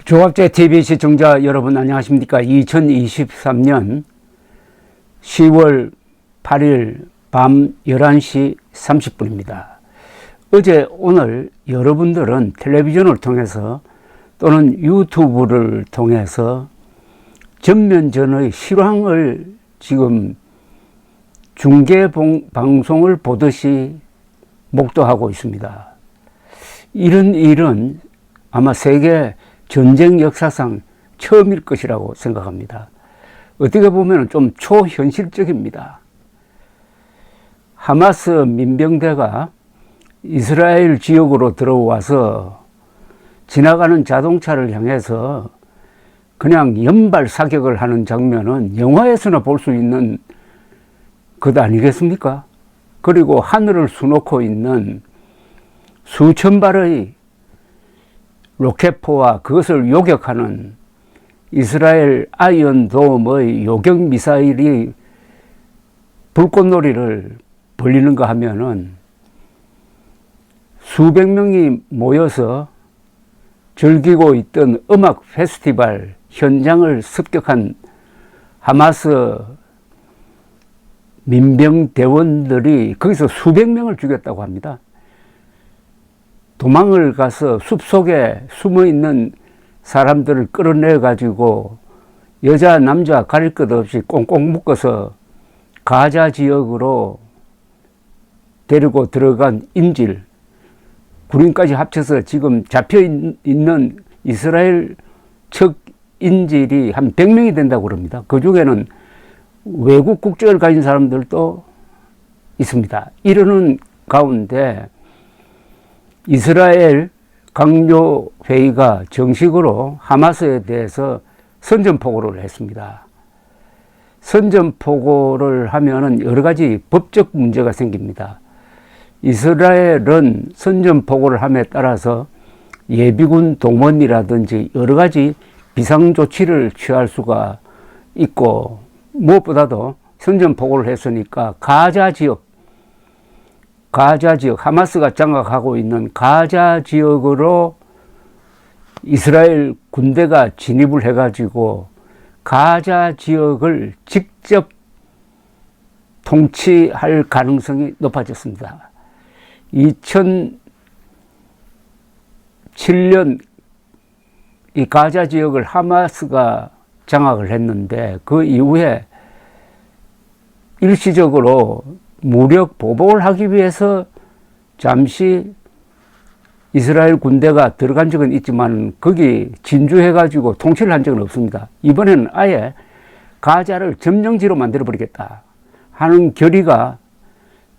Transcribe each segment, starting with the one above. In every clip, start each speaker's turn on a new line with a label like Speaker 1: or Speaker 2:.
Speaker 1: 조갑제 TV 시청자 여러분 안녕하십니까? 2023년 10월 8일 밤 11시 30분입니다. 어제 오늘 여러분들은 텔레비전을 통해서 또는 유튜브를 통해서 전면전의 실황을 지금 중계 방송을 보듯이 목도하고 있습니다. 이런 일은 아마 세계 전쟁 역사상 처음일 것이라고 생각합니다. 어떻게 보면 좀 초현실적입니다. 하마스 민병대가 이스라엘 지역으로 들어와서 지나가는 자동차를 향해서 그냥 연발 사격을 하는 장면은 영화에서나 볼 수 있는 것 아니겠습니까? 그리고 하늘을 수놓고 있는 수천 발의 로켓포와 그것을 요격하는 이스라엘 아이언돔의 요격 미사일이 불꽃놀이를 벌리는가 하면은 수백 명이 모여서 즐기고 있던 음악 페스티벌 현장을 습격한 하마스 민병대원들이 거기서 수백 명을 죽였다고 합니다. 도망을 가서 숲속에 숨어있는 사람들을 끌어내 가지고 여자 남자 가릴 것 없이 꽁꽁 묶어서 가자 지역으로 데리고 들어간 인질 군인까지 합쳐서 지금 잡혀있는 이스라엘 측 인질이 한 100명이 된다고 그럽니다. 그 중에는 외국 국적을 가진 사람들도 있습니다. 이러는 가운데 이스라엘 강요회의가 정식으로 하마스에 대해서 선전포고를 했습니다. 선전포고를 하면은 여러 가지 법적 문제가 생깁니다. 이스라엘은 선전포고를 함에 따라서 예비군 동원이라든지 여러 가지 비상조치를 취할 수가 있고, 무엇보다도 선전포고를 했으니까 가자 지역, 하마스가 장악하고 있는 가자 지역으로 이스라엘 군대가 진입을 해가지고 가자 지역을 직접 통치할 가능성이 높아졌습니다. 2007년 이 가자 지역을 하마스가 장악을 했는데 그 이후에 일시적으로 무력 보복을 하기 위해서 잠시 이스라엘 군대가 들어간 적은 있지만 거기 진주해가지고 통치를 한 적은 없습니다. 이번에는 아예 가자를 점령지로 만들어버리겠다 하는 결의가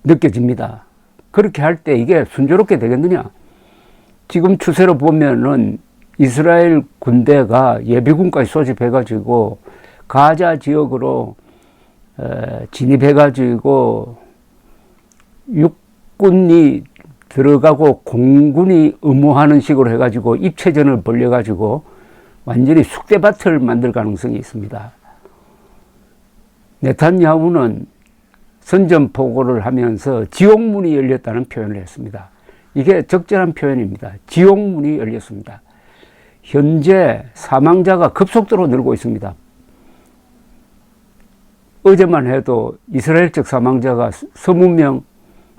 Speaker 1: 느껴집니다. 그렇게 할 때 이게 순조롭게 되겠느냐? 지금 추세로 보면은 이스라엘 군대가 예비군까지 소집해가지고 가자 지역으로 진입해가지고 육군이 들어가고 공군이 의무하는 식으로 해가지고 입체전을 벌려가지고 완전히 쑥대밭을 만들 가능성이 있습니다. 네탄야후는 선전포고를 하면서 지옥문이 열렸다는 표현을 했습니다. 이게 적절한 표현입니다. 지옥문이 열렸습니다. 현재 사망자가 급속도로 늘고 있습니다. 어제만 해도 이스라엘 측 사망자가 20명,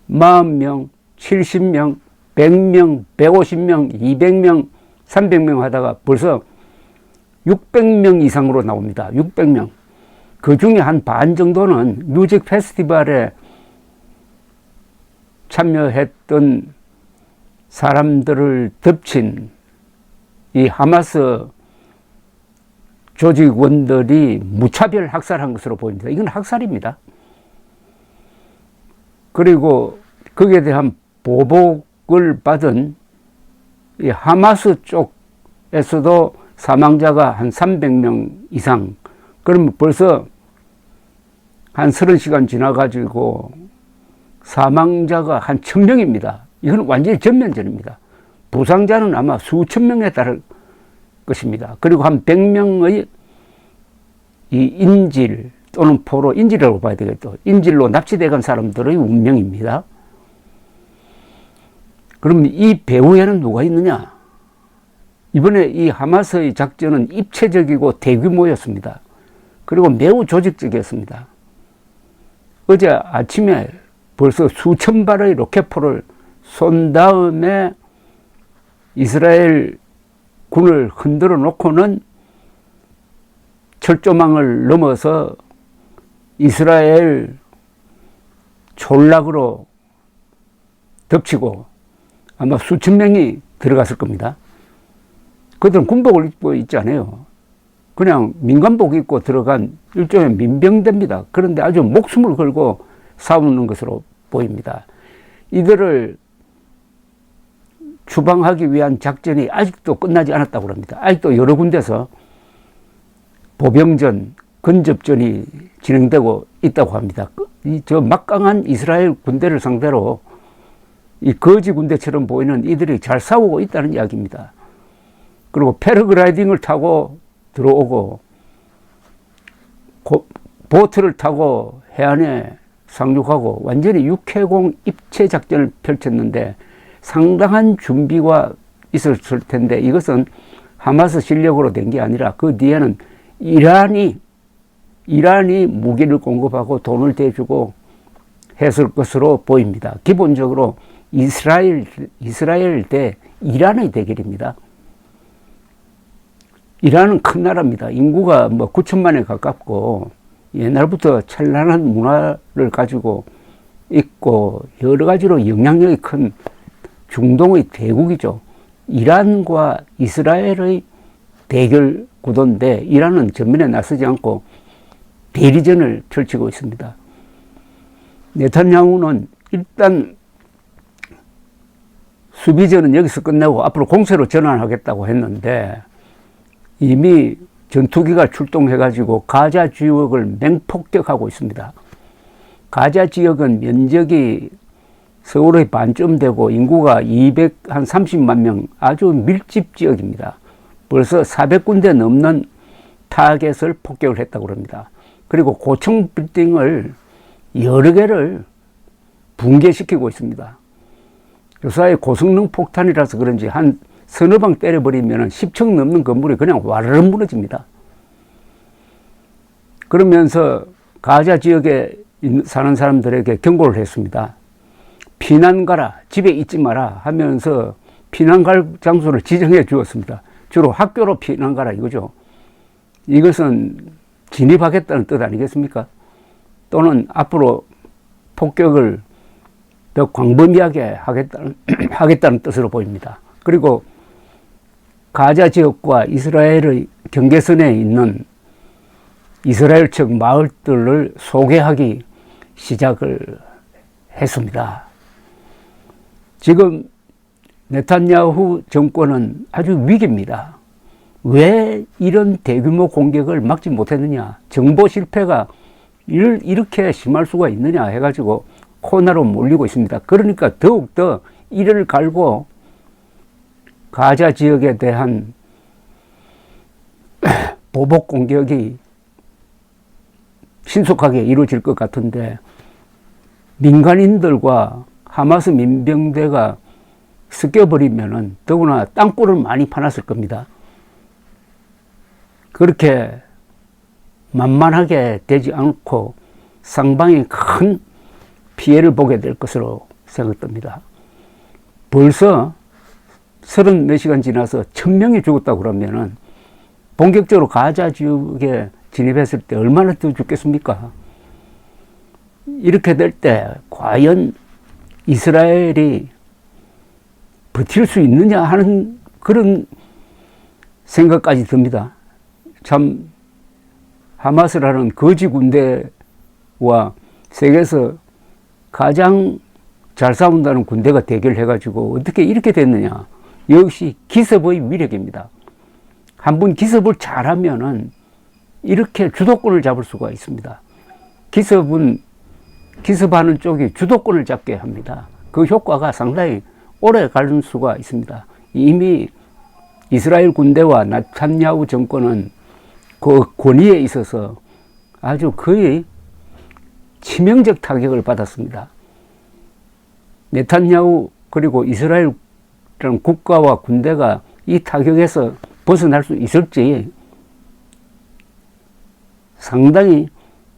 Speaker 1: 40명, 70명, 100명, 150명, 200명, 300명 하다가 벌써 600명 이상으로 나옵니다. 600명. 그 중에 한 반 정도는 뮤직 페스티벌에 참여했던 사람들을 덮친 이 하마스 조직원들이 무차별 학살한 것으로 보입니다. 이건 학살입니다. 그리고 거기에 대한 보복을 받은 이 하마스 쪽에서도 사망자가 한 300명 이상, 그러면 벌써 한 30시간 지나가지고 사망자가 한 1000명입니다. 이건 완전히 전면전입니다. 부상자는 아마 수천 명에 달할 것입니다. 그리고 한 100명의 이 인질 또는 포로, 인질이라고 봐야 되겠죠. 인질로 납치돼 간 사람들의 운명입니다. 그럼 이 배후에는 누가 있느냐? 이번에 이 하마스의 작전은 입체적이고 대규모였습니다. 그리고 매우 조직적이었습니다. 어제 아침에 벌써 수천 발의 로켓포를 쏜 다음에 이스라엘 군을 흔들어 놓고는 철조망을 넘어서 이스라엘 촌락으로 덮치고 아마 수천 명이 들어갔을 겁니다. 그들은 군복을 입고 있지 않아요. 그냥 민간복 입고 들어간 일종의 민병대입니다. 그런데 아주 목숨을 걸고 싸우는 것으로 보입니다. 이들을 추방하기 위한 작전이 아직도 끝나지 않았다고 합니다. 아직도 여러 군데서 보병전, 근접전이 진행되고 있다고 합니다. 저 막강한 이스라엘 군대를 상대로 이 거지 군대처럼 보이는 이들이 잘 싸우고 있다는 이야기입니다. 그리고 패러글라이딩을 타고 들어오고 보트를 타고 해안에 상륙하고 완전히 육해공 입체 작전을 펼쳤는데 상당한 준비가 있었을 텐데 이것은 하마스 실력으로 된 게 아니라 그 뒤에는 이란이 무기를 공급하고 돈을 대주고 했을 것으로 보입니다. 기본적으로 이스라엘 대 이란의 대결입니다. 이란은 큰 나라입니다. 인구가 뭐 9천만에 가깝고 옛날부터 찬란한 문화를 가지고 있고 여러 가지로 영향력이 큰 중동의 대국이죠. 이란과 이스라엘의 대결 구도인데 이란은 전면에 나서지 않고 대리전을 펼치고 있습니다. 네탄야후는 일단 수비전은 여기서 끝내고 앞으로 공세로 전환하겠다고 했는데 이미 전투기가 출동해가지고 가자 지역을 맹폭격하고 있습니다. 가자 지역은 면적이 서울의 반쯤 되고 인구가 230만 명 아주 밀집 지역입니다. 벌써 400군데 넘는 타겟을 폭격을 했다고 합니다. 그리고 고층 빌딩을 여러 개를 붕괴시키고 있습니다. 요사이 고성능 폭탄이라서 그런지 한 서너 방 때려버리면 10층 넘는 건물이 그냥 와르르 무너집니다. 그러면서 가자 지역에 사는 사람들에게 경고를 했습니다. 피난 가라, 집에 있지 마라 하면서 피난 갈 장소를 지정해 주었습니다. 주로 학교로 피난 가라 이거죠. 이것은 진입하겠다는 뜻 아니겠습니까? 또는 앞으로 폭격을 더 광범위하게 하겠다는 뜻으로 보입니다. 그리고 가자 지역과 이스라엘의 경계선에 있는 이스라엘 측 마을들을 소개하기 시작을 했습니다. 지금 네탄야후 정권은 아주 위기입니다. 왜 이런 대규모 공격을 막지 못했느냐? 정보 실패가 이렇게 심할 수가 있느냐 해가지고 코너로 몰리고 있습니다. 그러니까 더욱더 이를 갈고 가자 지역에 대한 보복 공격이 신속하게 이루어질 것 같은데 민간인들과 하마스 민병대가 섞여버리면은 더구나 땅굴을 많이 파놨을 겁니다. 그렇게 만만하게 되지 않고 상당히 큰 피해를 보게 될 것으로 생각됩니다. 벌써 30몇 시간 지나서 1000명이 죽었다고 그러면은 본격적으로 가자 지역에 진입했을 때 얼마나 더 죽겠습니까? 이렇게 될 때 과연 이스라엘이 버틸 수 있느냐 하는 그런 생각까지 듭니다. 참 하마스라는 거지 군대와 세계에서 가장 잘 싸운다는 군대가 대결해가지고 어떻게 이렇게 됐느냐. 역시 기습의 위력입니다. 한번 기습을 잘하면은 이렇게 주도권을 잡을 수가 있습니다. 기습하는 쪽이 주도권을 잡게 합니다. 그 효과가 상당히 오래 갈 수가 있습니다. 이미 이스라엘 군대와 네탄야후 정권은 그 권위에 있어서 아주 거의 치명적 타격을 받았습니다. 네탄야후 그리고 이스라엘이라는 국가와 군대가 이 타격에서 벗어날 수 있을지 상당히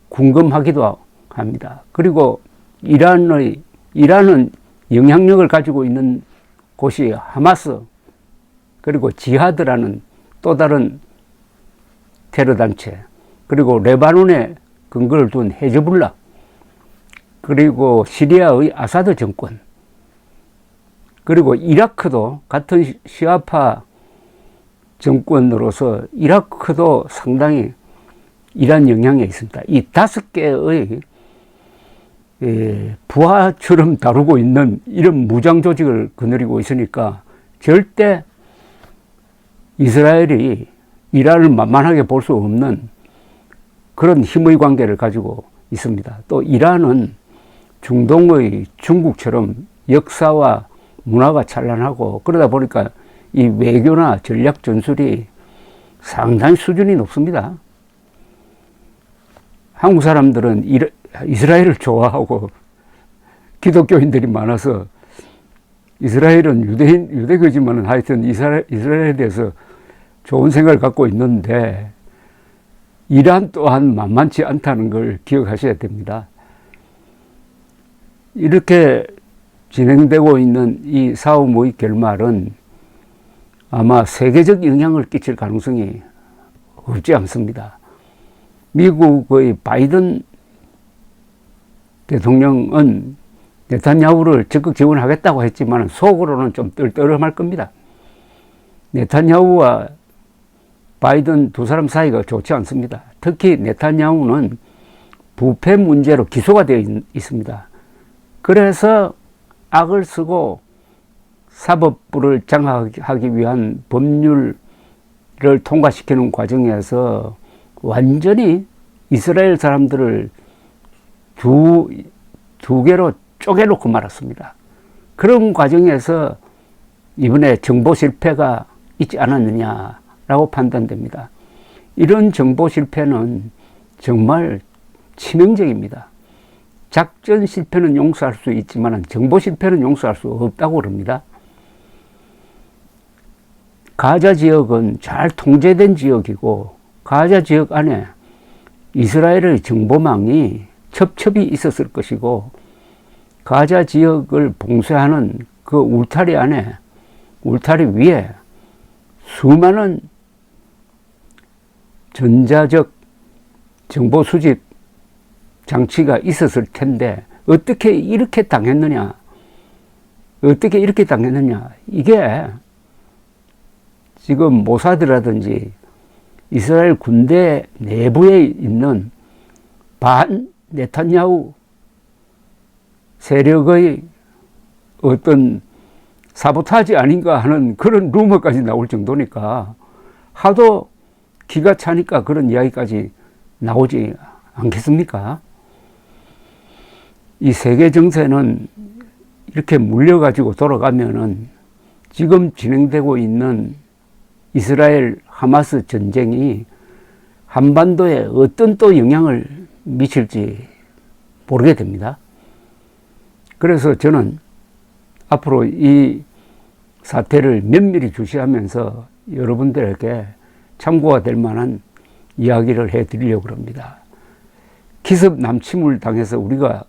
Speaker 1: 궁금하기도 합니다. 그리고 이란은 영향력을 가지고 있는 곳이 하마스, 그리고 지하드라는 또 다른 테러 단체, 그리고 레바논에 근거를 둔 헤즈볼라, 그리고 시리아의 아사드 정권, 그리고 이라크도 같은 시아파 정권으로서 이라크도 상당히 이란 영향이 있습니다. 이 5개의 부하처럼 다루고 있는 이런 무장 조직을 거느리고 있으니까 절대 이스라엘이 이란을 만만하게 볼 수 없는 그런 힘의 관계를 가지고 있습니다. 또 이란은 중동의 중국처럼 역사와 문화가 찬란하고 그러다 보니까 이 외교나 전략 전술이 상당히 수준이 높습니다. 한국 사람들은 이스라엘을 좋아하고 기독교인들이 많아서 이스라엘은 유대교지만은 하여튼 이스라엘에 대해서 좋은 생각을 갖고 있는데 이란 또한 만만치 않다는 걸 기억하셔야 됩니다. 이렇게 진행되고 있는 이 싸움의 결말은 아마 세계적 영향을 끼칠 가능성이 없지 않습니다. 미국의 바이든 대통령은 네탄야후를 적극 지원하겠다고 했지만 속으로는 좀 떨떠름할 겁니다. 네탄야후와 바이든 두 사람 사이가 좋지 않습니다. 특히 네탄야후는 부패 문제로 기소가 되어 있습니다. 그래서 악을 쓰고 사법부를 장악하기 위한 법률을 통과시키는 과정에서 완전히 이스라엘 사람들을 두 개로 쪼개놓고 말았습니다. 그런 과정에서 이번에 정보 실패가 있지 않았느냐라고 판단됩니다. 이런 정보 실패는 정말 치명적입니다. 작전 실패는 용서할 수 있지만 정보 실패는 용서할 수 없다고 그럽니다. 가자 지역은 잘 통제된 지역이고 가자 지역 안에 이스라엘의 정보망이 첩첩이 있었을 것이고 가자 지역을 봉쇄하는 그 울타리 안에 울타리 위에 수많은 전자적 정보 수집 장치가 있었을 텐데 어떻게 이렇게 당했느냐? 이게 지금 모사드라든지 이스라엘 군대 내부에 있는 반 네탄야후 세력의 어떤 사보타지 아닌가 하는 그런 루머까지 나올 정도니까 하도 기가 차니까 그런 이야기까지 나오지 않겠습니까? 이 세계 정세는 이렇게 물려가지고 돌아가면은 지금 진행되고 있는 이스라엘 하마스 전쟁이 한반도에 어떤 또 영향을 미칠지 모르게 됩니다. 그래서 저는 앞으로 이 사태를 면밀히 주시하면서 여러분들에게 참고가 될 만한 이야기를 해드리려고 합니다. 기습 남침을 당해서 우리가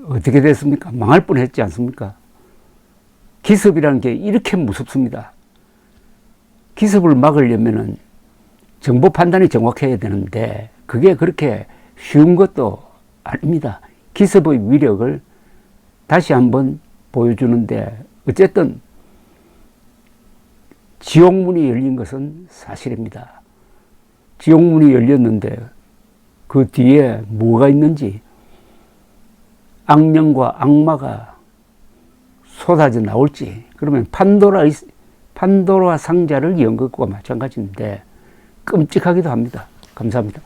Speaker 1: 어떻게 됐습니까? 망할 뻔했지 않습니까? 기습이라는 게 이렇게 무섭습니다. 기습을 막으려면은 정보 판단이 정확해야 되는데 그게 그렇게 쉬운 것도 아닙니다. 기습의 위력을 다시 한번 보여주는데 어쨌든 지옥문이 열린 것은 사실입니다. 지옥문이 열렸는데 그 뒤에 뭐가 있는지 악령과 악마가 쏟아져 나올지 그러면 판도라 상자를 연 것과 마찬가지인데 끔찍하기도 합니다. 감사합니다.